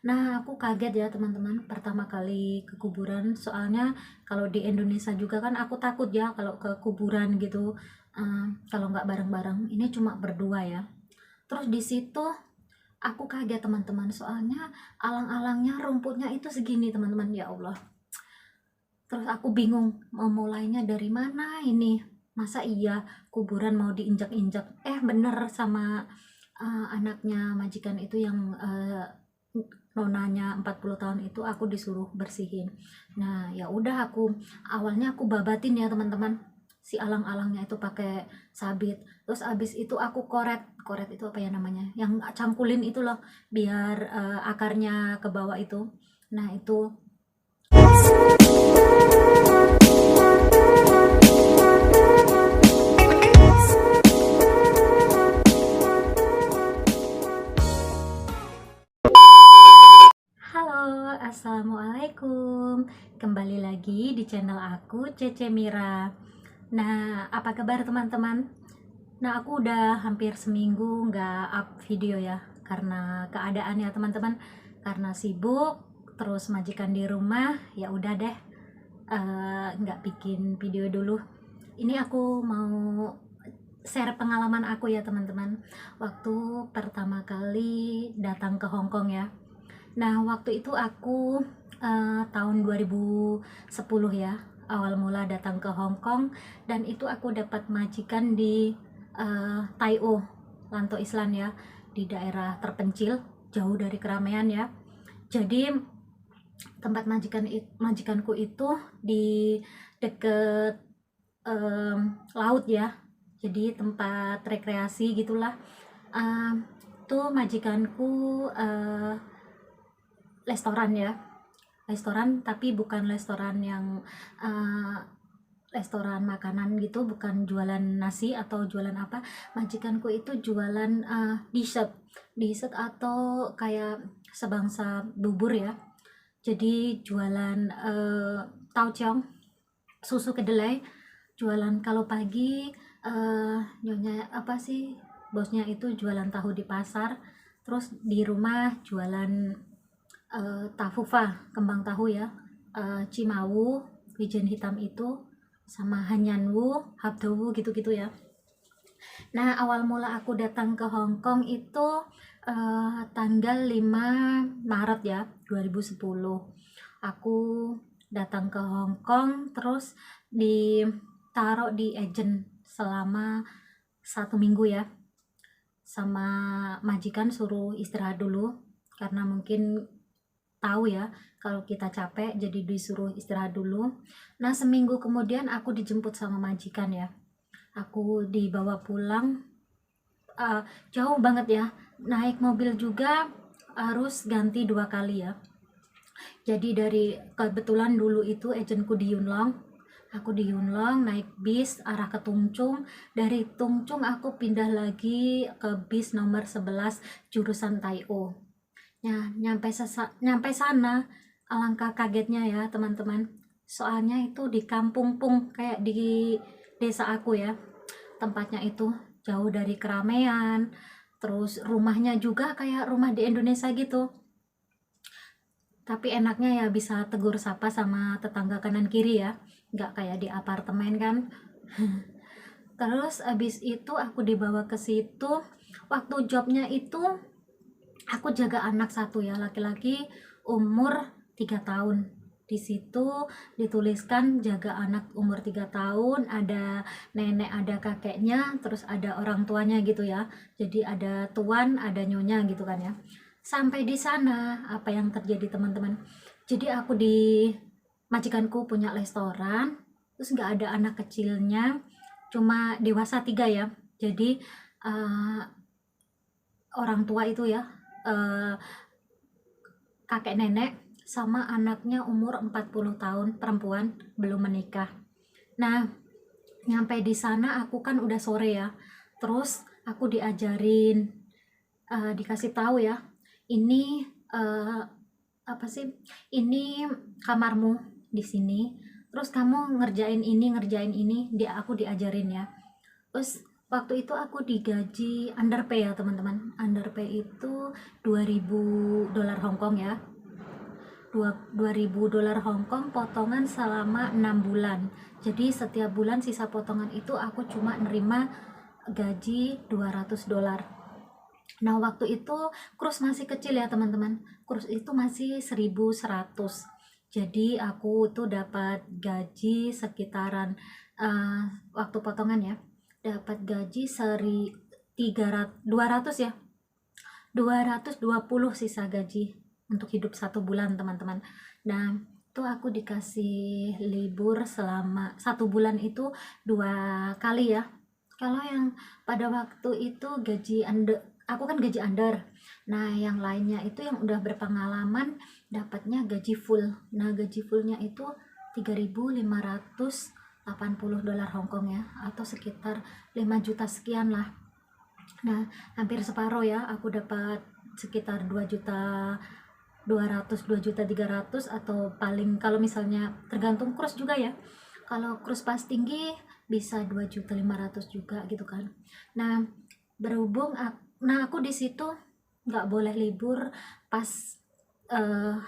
Nah, aku kaget ya teman-teman pertama kali ke kuburan. Soalnya kalau di Indonesia juga kan aku takut ya kalau ke kuburan gitu. Kalau nggak bareng-bareng, ini cuma berdua ya. Terus di situ aku kaget teman-teman, soalnya alang-alangnya rumputnya itu segini teman-teman, ya Allah. Terus aku bingung mau mulainya dari mana ini. Masa iya kuburan mau diinjak-injak? Bener sama anaknya majikan itu yang nonanya 40 tahun itu aku disuruh bersihin. Nah, ya udah awalnya aku babatin ya teman-teman. Si alang-alangnya itu pakai sabit. Terus abis itu aku koret. Koret itu apa ya namanya? Yang cangkulin itu loh biar akarnya ke bawah itu. Nah, itu. Halo, assalamualaikum. Kembali lagi di channel aku, Cece Mira. Nah, apa kabar teman-teman? Nah, aku udah hampir seminggu nggak up video ya, karena keadaannya teman-teman, karena sibuk, terus majikan di rumah, ya udah deh, nggak bikin video dulu. Ini aku mau share pengalaman aku ya teman-teman, waktu pertama kali datang ke Hong Kong ya. Nah, waktu itu aku tahun 2010 ya, awal mula datang ke Hong Kong, dan itu aku dapat majikan di Tai O, Lanto Island ya, di daerah terpencil, jauh dari keramaian ya. Jadi tempat majikanku itu di deket laut ya, jadi tempat rekreasi gitulah. Tuh majikanku restoran ya, restoran tapi bukan restoran yang uh, restoran makanan gitu, bukan jualan nasi atau jualan apa. Majikanku itu jualan dessert atau kayak sebangsa bubur ya. Jadi jualan tauciong, susu kedelai. Jualan kalau pagi nyonya apa sih, bosnya itu jualan tahu di pasar. Terus di rumah jualan tafufa, kembang tahu ya, cimawu, wijen hitam itu, sama hanyanwu, habdowu gitu-gitu ya. Nah, awal mula aku datang ke Hong Kong itu tanggal 5 Maret ya, 2010. Aku datang ke Hong Kong, terus ditaruh di agent selama 1 minggu ya. Sama majikan suruh istirahat dulu, karena mungkin tahu ya kalau kita capek, jadi disuruh istirahat dulu. Nah, seminggu kemudian aku dijemput sama majikan ya, aku dibawa pulang. Jauh banget ya, naik mobil juga harus ganti 2 kali ya. Jadi dari kebetulan dulu itu agentku di Yunlong, aku di Yunlong naik bis arah ke Tungchung. Dari Tungchung aku pindah lagi ke bis nomor 11 jurusan Tai O. Ya, nyampe sana, alangkah kagetnya ya teman-teman. Soalnya itu di kampung Pung, kayak di desa aku ya. Tempatnya itu jauh dari keramaian. Terus rumahnya juga kayak rumah di Indonesia gitu. Tapi enaknya ya bisa tegur sapa sama tetangga kanan kiri ya. Nggak kayak di apartemen kan. Terus abis itu aku dibawa ke situ. Waktu jobnya itu aku jaga anak satu ya, laki-laki umur 3 tahun. Di situ dituliskan jaga anak umur 3 tahun, ada nenek, ada kakeknya, terus ada orang tuanya gitu ya. Jadi ada tuan, ada nyonya gitu kan ya. Sampai di sana apa yang terjadi teman-teman? Jadi aku majikanku punya restoran, terus nggak ada anak kecilnya, cuma dewasa 3 ya. Jadi orang tua itu ya, kakek nenek sama anaknya umur 40 tahun, perempuan, belum menikah. Nah, nyampe di sana aku kan udah sore ya. Terus aku diajarin, dikasih tahu ya, ini apa sih? Ini kamarmu di sini. Terus kamu ngerjain ini, aku diajarin ya. Terus Waktu itu aku digaji underpay ya teman-teman. Underpay itu 2000 dolar Hong Kong ya. 2000 dolar Hong Kong potongan selama 6 bulan. Jadi setiap bulan sisa potongan itu aku cuma nerima gaji 200 dolar. Nah, waktu itu kurs masih kecil ya teman-teman. Kurs itu masih 1100. Jadi aku tuh dapat gaji sekitaran eh, waktu potongan ya. Dapat gaji 200 ya. 220 sisa gaji untuk hidup 1 bulan teman-teman. Nah, itu aku dikasih libur selama 1 bulan itu 2 kali ya. Kalau yang pada waktu itu gaji under, aku kan gaji under. Nah, yang lainnya itu yang udah berpengalaman dapatnya gaji full. Nah, gaji fullnya itu 3.580 dolar Hong Kong ya, atau sekitar 5 juta sekian lah. Nah, hampir separuh ya, aku dapat sekitar 2.200.000, 2.300.000, atau paling kalau misalnya tergantung kurs juga ya. Kalau kurs pas tinggi bisa 2.500.000 juga gitu kan. Nah, berhubung aku di situ nggak boleh libur pas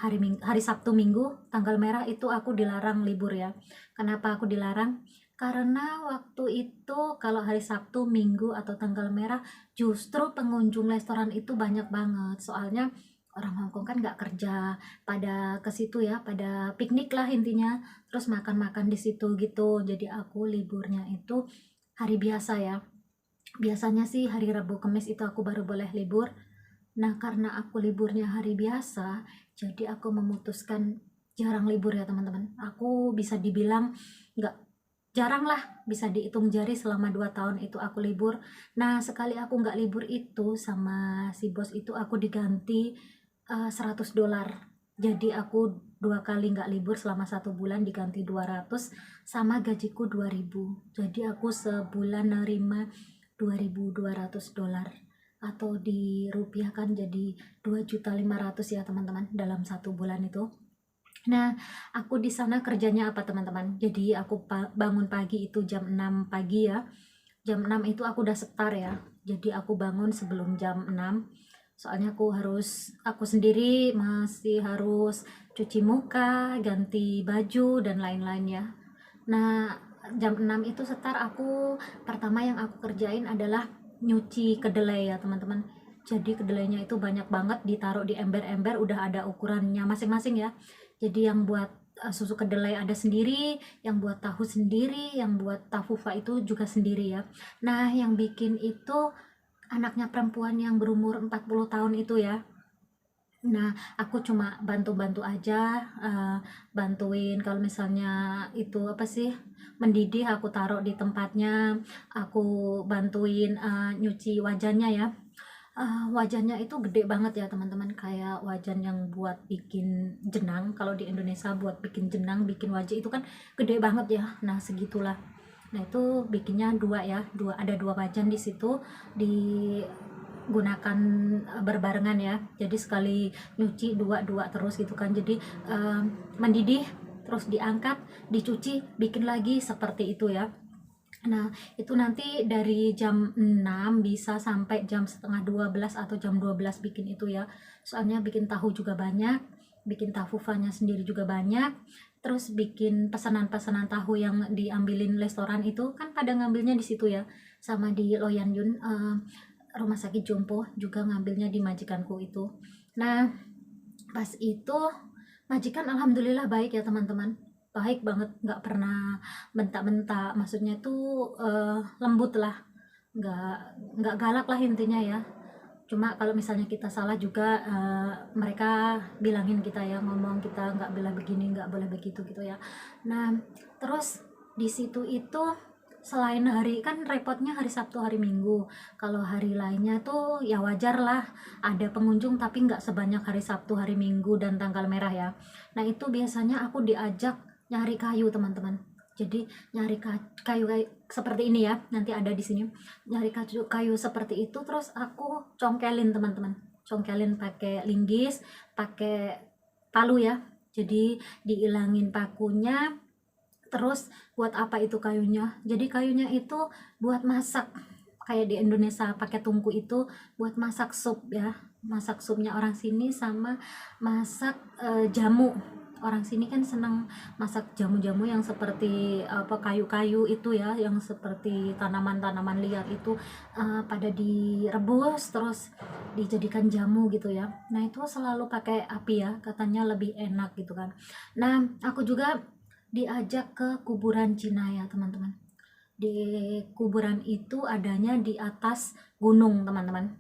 hari Sabtu Minggu tanggal merah itu aku dilarang libur ya. Kenapa aku dilarang? Karena waktu itu kalau hari Sabtu, Minggu, atau tanggal merah justru pengunjung restoran itu banyak banget. Soalnya orang Hongkong kan nggak kerja, pada ke situ ya, pada piknik lah intinya, terus makan-makan di situ gitu. Jadi aku liburnya itu hari biasa ya. Biasanya sih hari Rabu Kamis itu aku baru boleh libur. Nah, karena aku liburnya hari biasa, jadi aku memutuskan jarang libur ya teman-teman. Aku bisa dibilang nggak, jarang lah, bisa dihitung jari selama 2 tahun itu aku libur. Nah, sekali aku nggak libur itu sama si bos itu aku diganti 100 dolar. Jadi aku 2 kali nggak libur selama 1 bulan diganti 200, sama gajiku 2000. Jadi aku sebulan nerima 2.200 dolar, atau dirupiahkan jadi 2.500.000 ya teman-teman dalam 1 bulan itu. Nah, aku di sana kerjanya apa teman-teman? Jadi aku bangun pagi itu jam 6 pagi ya. Jam 6 itu aku udah setar ya. Jadi aku bangun sebelum jam 6. Soalnya aku sendiri masih harus cuci muka, ganti baju dan lain-lain ya. Nah, jam 6 itu setar pertama yang aku kerjain adalah nyuci kedelai ya teman-teman. Jadi kedelainya itu banyak banget ditaruh di ember-ember, udah ada ukurannya masing-masing ya. Jadi yang buat susu kedelai ada sendiri, yang buat tahu sendiri, yang buat tafufa itu juga sendiri ya. Nah, yang bikin itu anaknya perempuan yang berumur 40 tahun itu ya. Nah, aku cuma bantu-bantu aja, bantuin kalau misalnya itu apa sih, mendidih aku taruh di tempatnya, aku bantuin nyuci wajannya ya. Wajannya itu gede banget ya teman-teman, kayak wajan yang buat bikin jenang. Kalau di Indonesia buat bikin jenang, bikin wajah itu kan gede banget ya. Nah, segitulah. Nah, itu bikinnya dua ya, ada dua wajan di situ, digunakan berbarengan ya. Jadi sekali nyuci dua terus gitu kan. Jadi mendidih, terus diangkat, dicuci, bikin lagi seperti itu ya. Nah, itu nanti dari jam 6 bisa sampai jam setengah 12 atau jam 12 bikin itu ya. Soalnya bikin tahu juga banyak, bikin tafufanya sendiri juga banyak. Terus bikin pesanan-pesanan tahu yang diambilin restoran itu kan pada ngambilnya di situ ya. Sama di Loyan Yun, rumah sakit Jompo juga ngambilnya di majikanku itu. Nah, pas itu majikan alhamdulillah baik ya teman-teman, baik banget, nggak pernah bentak-bentak, maksudnya tuh lembut lah, nggak nggak galak lah intinya ya. Cuma kalau misalnya kita salah juga mereka bilangin kita ya, ngomong kita nggak boleh begini, nggak boleh begitu gitu ya. Nah, terus di situ itu selain hari, kan repotnya hari Sabtu hari Minggu, kalau hari lainnya tuh ya wajar lah ada pengunjung, tapi nggak sebanyak hari Sabtu hari Minggu dan tanggal merah ya. Nah, itu biasanya aku diajak nyari kayu teman-teman. Jadi nyari kayu seperti ini ya, nanti ada di sini, nyari kayu seperti itu, terus aku congkelin teman-teman, congkelin pakai linggis, pakai palu ya. Jadi diilangin pakunya. Terus buat apa itu kayunya? Jadi kayunya itu buat masak. kayak di Indonesia pakai tungku itu buat masak sup ya, masak supnya orang sini, sama masak jamu. Orang sini kan senang masak jamu-jamu yang seperti apa, kayu-kayu itu ya, yang seperti tanaman-tanaman liar itu, pada direbus terus dijadikan jamu gitu ya. Nah itu selalu pakai api ya, katanya lebih enak gitu kan. Nah aku juga diajak ke kuburan Cina ya teman-teman. Di kuburan itu adanya di atas gunung teman-teman,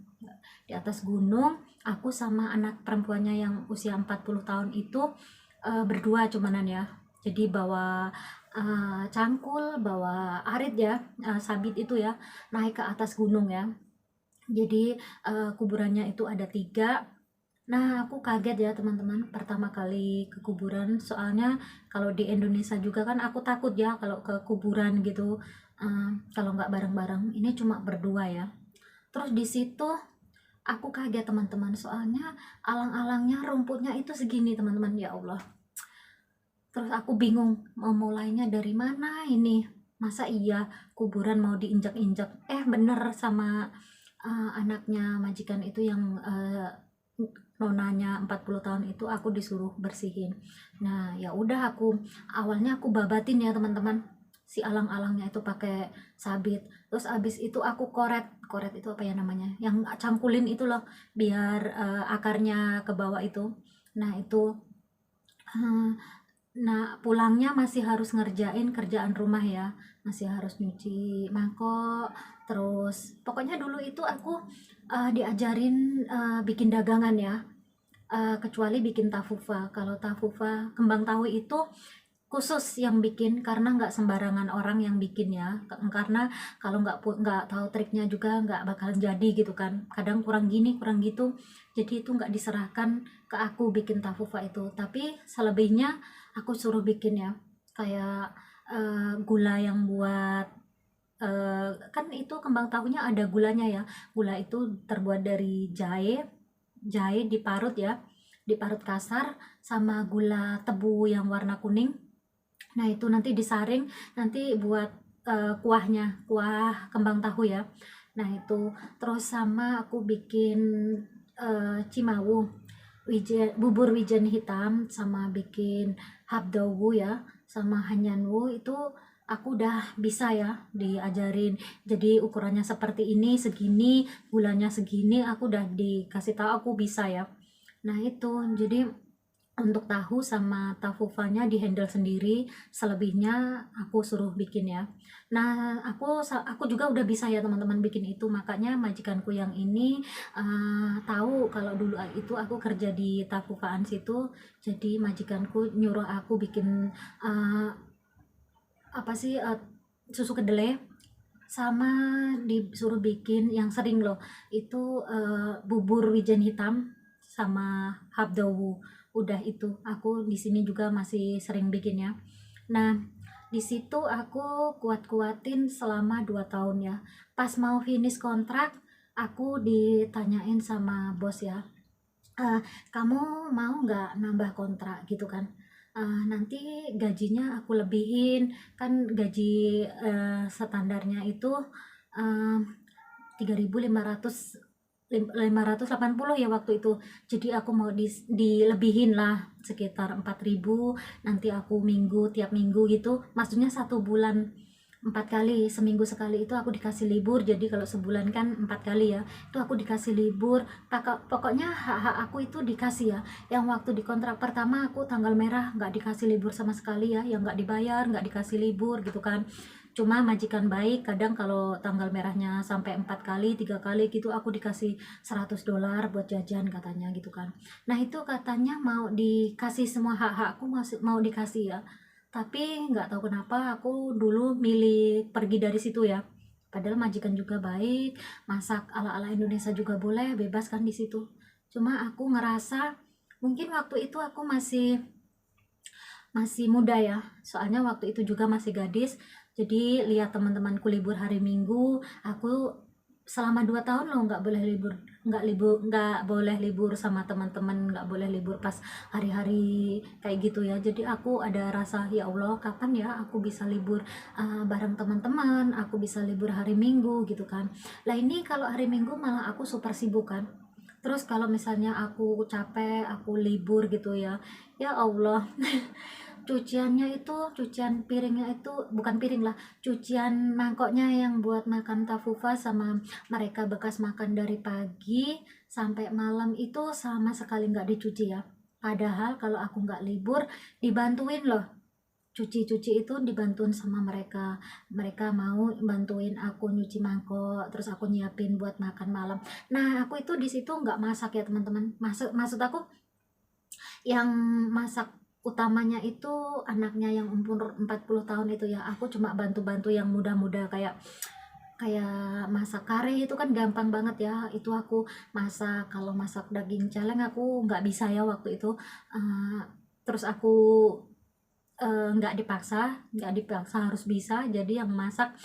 di atas gunung. Aku sama anak perempuannya yang usia 40 tahun itu berdua cumanan ya, jadi bawa cangkul, bawa arit ya, sabit itu ya, naik ke atas gunung ya. Jadi kuburannya itu ada 3. Nah aku kaget ya teman-teman, pertama kali ke kuburan, soalnya kalau di Indonesia juga kan aku takut ya kalau ke kuburan gitu, kalau nggak bareng-bareng. Ini cuma berdua ya. Terus di situ aku kaget teman-teman, soalnya alang-alangnya rumputnya itu segini teman-teman, ya Allah. Terus aku bingung mau mulainya dari mana ini, masa iya kuburan mau diinjak-injak. Bener sama anaknya majikan itu yang nonanya 40 tahun itu, aku disuruh bersihin. Nah ya udah, awalnya aku babatin ya teman-teman, si alang-alangnya itu pakai sabit. Terus abis itu aku koret koret itu apa ya namanya, yang cangkulin itu loh, biar akarnya ke bawah itu. Nah itu eh, nah pulangnya masih harus ngerjain kerjaan rumah ya, masih harus nyuci mangkok. Terus pokoknya dulu itu aku diajarin bikin dagangan ya, kecuali bikin tafufa. Kalau tafufa, kembang tahu itu khusus yang bikin, karena nggak sembarangan orang yang bikin ya, karena kalau nggak tahu triknya juga nggak bakalan jadi gitu kan, kadang kurang gini kurang gitu, jadi itu nggak diserahkan ke aku bikin tafufa itu. Tapi selebihnya aku suruh bikin ya, kayak gula yang buat kan itu kembang tahunya ada gulanya ya. Gula itu terbuat dari jahe, jahe diparut ya, diparut kasar, sama gula tebu yang warna kuning. Nah itu nanti disaring, nanti buat kuahnya, kuah kembang tahu ya. Nah itu terus sama aku bikin cimawu, bubur wijen hitam, sama bikin habdawu ya, sama hanyanwu. Itu aku udah bisa ya, diajarin. Jadi ukurannya seperti ini, segini, gulanya segini, aku udah dikasih tahu, aku bisa ya. Nah itu jadi untuk tahu sama tafufanya di handle sendiri, selebihnya aku suruh bikin ya. Nah aku juga udah bisa ya teman-teman bikin itu, makanya majikanku yang ini tahu kalau dulu itu aku kerja di tafufaan situ. Jadi majikanku nyuruh aku bikin apa sih, susu kedelai, sama disuruh bikin yang sering loh itu bubur wijen hitam sama habdawu. Udah itu aku di sini juga masih sering bikin ya. Nah di situ aku kuat-kuatin selama 2 tahun ya. Pas mau finish kontrak, aku ditanyain sama bos ya, "Eh, kamu mau nggak nambah kontrak gitu kan? Nanti gajinya aku lebihin, kan gaji standarnya itu eh, 3.500, 580 ya waktu itu. Jadi aku mau dilebihin lah sekitar 4.000, nanti aku tiap minggu gitu, maksudnya 1 bulan 4 kali, seminggu sekali itu aku dikasih libur. Jadi kalau sebulan kan 4 kali ya, itu aku dikasih libur. Pokoknya hak-hak aku itu dikasih ya. Yang waktu di kontrak pertama aku tanggal merah nggak dikasih libur sama sekali ya, yang nggak dibayar, nggak dikasih libur gitu kan. Cuma majikan baik, kadang kalau tanggal merahnya sampai 4 kali 3 kali gitu, aku dikasih $100 buat jajan katanya gitu kan. Nah itu katanya mau dikasih semua hak-hakku, masih mau dikasih ya. Tapi nggak tahu kenapa aku dulu milih pergi dari situ ya. Padahal majikan juga baik, masak ala-ala Indonesia juga boleh, bebas kan di situ. Cuma aku ngerasa mungkin waktu itu aku masih masih muda ya, soalnya waktu itu juga masih gadis. Jadi lihat teman-temanku libur hari Minggu, aku selama 2 tahun loh nggak boleh libur nggak boleh libur sama teman-teman, nggak boleh libur pas hari-hari kayak gitu ya. Jadi aku ada rasa, ya Allah, kapan ya aku bisa libur bareng teman-teman, aku bisa libur hari Minggu gitu kan. Lah ini kalau hari Minggu malah aku super sibuk kan. Terus kalau misalnya aku capek, aku libur gitu ya, ya Allah, cuciannya itu, cucian piringnya itu, bukan piring lah, cucian mangkoknya yang buat makan tafufa sama mereka bekas makan dari pagi sampai malam itu sama sekali nggak dicuci ya. Padahal kalau aku nggak libur dibantuin loh, cuci-cuci itu dibantuin sama mereka. Mereka mau bantuin aku nyuci mangkok, terus aku nyiapin buat makan malam. Nah, aku itu di situ nggak masak ya teman-teman. Maksud aku yang masak utamanya itu anaknya yang umur 40 tahun itu ya. Aku cuma bantu-bantu yang muda-muda, kayak kayak masak kare itu kan gampang banget ya, itu aku masak. Kalau masak daging celeng aku nggak bisa ya waktu itu. Eh, Terus aku nggak dipaksa harus bisa, jadi yang masak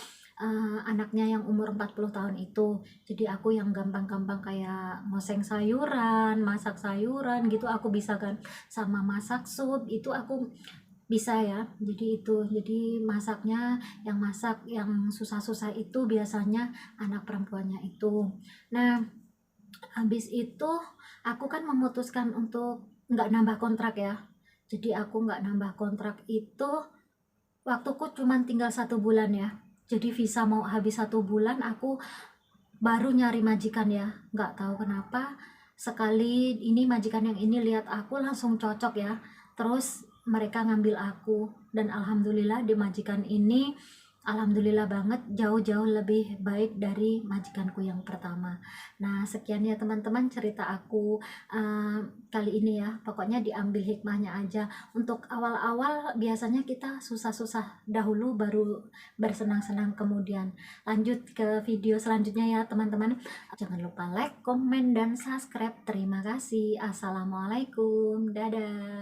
anaknya yang umur 40 tahun itu. Jadi aku yang gampang-gampang kayak ngoseng sayuran, masak sayuran gitu aku bisa kan, sama masak sup itu aku bisa ya. Jadi itu, jadi masak yang susah-susah itu biasanya anak perempuannya itu. Nah, habis itu aku kan memutuskan untuk nggak nambah kontrak ya. Jadi aku nggak nambah kontrak itu, waktuku cuma tinggal 1 bulan ya. Jadi visa mau habis 1 bulan, aku baru nyari majikan ya. Nggak tahu kenapa, sekali ini majikan yang ini lihat aku langsung cocok ya. Terus mereka ngambil aku, dan alhamdulillah di majikan ini, alhamdulillah banget, jauh-jauh lebih baik dari majikanku yang pertama. Nah, sekian ya teman-teman cerita aku kali ini ya. Pokoknya diambil hikmahnya aja. Untuk awal-awal biasanya kita susah-susah dahulu, baru bersenang-senang kemudian. Lanjut ke video selanjutnya ya teman-teman. Jangan lupa like, komen, dan subscribe. Terima kasih. Assalamualaikum. Dadah.